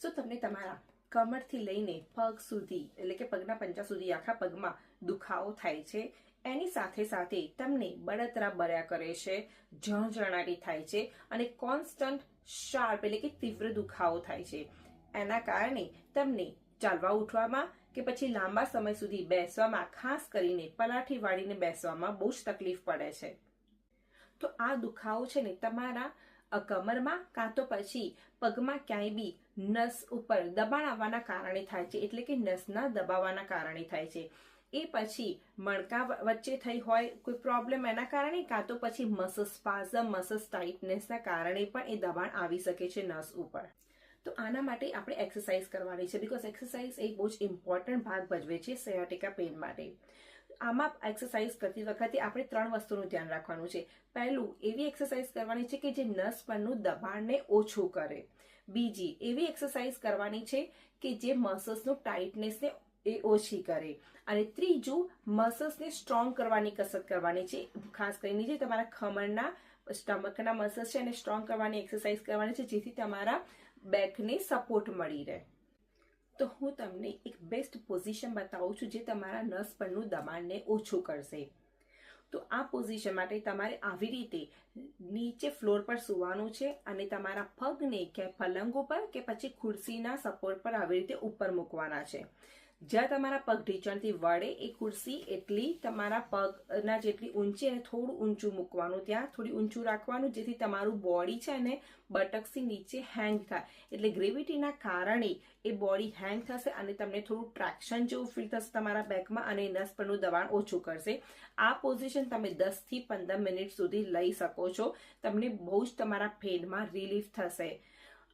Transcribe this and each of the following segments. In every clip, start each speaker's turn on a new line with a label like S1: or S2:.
S1: સો તમને તમારા કમરથી લઈને પગ સુધી એટલે કે પગના પંજા સુધી આખા પગમાં દુખાવો થાય છે, એની સાથે સાથે તમને બળતરા બળ્યા કરે છે, ઝણઝણાટી થાય છે અને કોન્સ્ટન્ટ શાર્પ એટલે કે તીવ્ર દુખાવો થાય છે. એના કારણે તમને ચાલવા ઉઠવામાં કે પછી લાંબા સમય સુધી બેસવામાં, ખાસ કરીને પલાઠી વાળીને બેસવામાં બહુ જ તકલીફ પડે છે. તો આ દુખાવો છે ને તમારા કમરમાં કાં તો પછી પગમાં ક્યાંય બી નસ ઉપર દબાણ આવવાના કારણે થાય છે, એટલે કે નસના દબાવવાના કારણે થાય છે. એ પછી મણકા વચ્ચે થઈ હોય કોઈ પ્રોબ્લેમ એના કારણે, કાં તો પછી મસલ સ્પાઝમ, મસલ ટાઇટનેસના કારણે પણ એ દબાણ આવી શકે છે નસ ઉપર. તો આના માટે આપણે એક્સરસાઇઝ કરવાની છે, બીકોઝ એક્સરસાઇઝ એક બહુ જ ઇમ્પોર્ટન્ટ ભાગ ભજવે છે સયાટિકા પેઇન માટે. આમાં એક્સરસાઇઝ કરતી વખતે આપણે 3 વસ્તુનું ધ્યાન રાખવાનું છે. પહેલું, એવી એક્સરસાઇઝ કરવાની છે કે જે નસ પરનું દબાણને ઓછું કરે. બીજી, એવી એક્સરસાઇઝ કરવાની છે કે જે મસલ્સનું ટાઇટનેસને એ ઓછી કરે. અને ત્રીજું, મસલ્સને સ્ટ્રોંગ કરવાની કસરત કરવાની છે, ખાસ કરીને જે તમારા ખમણના સ્ટમકના મસલ્સ છે એને સ્ટ્રોંગ કરવાની એક્સરસાઇઝ કરવાની છે, જેથી તમારા બેકને સપોર્ટ મળી રહે. તો હું તમને એક બેસ્ટ પોઝિશન બતાવું છું જે તમારા નસ પરનું દબાણને ઓછું કરશે. તો આ પોઝિશન માટે તમારે આવી રીતે નીચે ફ્લોર પર સૂવાનું છે અને તમારા પગને કે પલંગ ઉપર કે પછી ખુરશીના સપોર્ટ પર આવી રીતે ઉપર મૂકવાના છે. જ્યાં તમારા પગ ઢીંચણથી વળે એ ખુરશી એટલી તમારા પગના જેટલી ઊંચી અને થોડું ઊંચું મૂકવાનું, ત્યાં થોડી ઊંચું રાખવાનું, જેથી તમારું બોડી છે ને બટક્સથી નીચે હેંગ થાય. એટલે ગ્રેવિટીના કારણે એ બોડી હેંગ થશે અને તમને થોડું ટ્રેક્શન જેવું ફીલ થશે તમારા બેકમાં અને નસ પરનું દબાણ ઓછું કરશે. આ પોઝિશન તમે 10 થી 15 મિનિટ સુધી લઈ શકો છો. તમને બહુ જ તમારા પેઇનમાં રિલીફ થશે.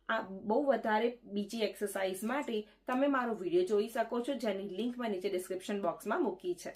S1: આ બહુ વધારે બીજી એક્સરસાઇઝ માટે તમે મારો વિડીયો જોઈ શકો છો, જેની લિંક મેં નીચે ડિસ્ક્રિપ્શન બોક્સમાં મૂકી છે.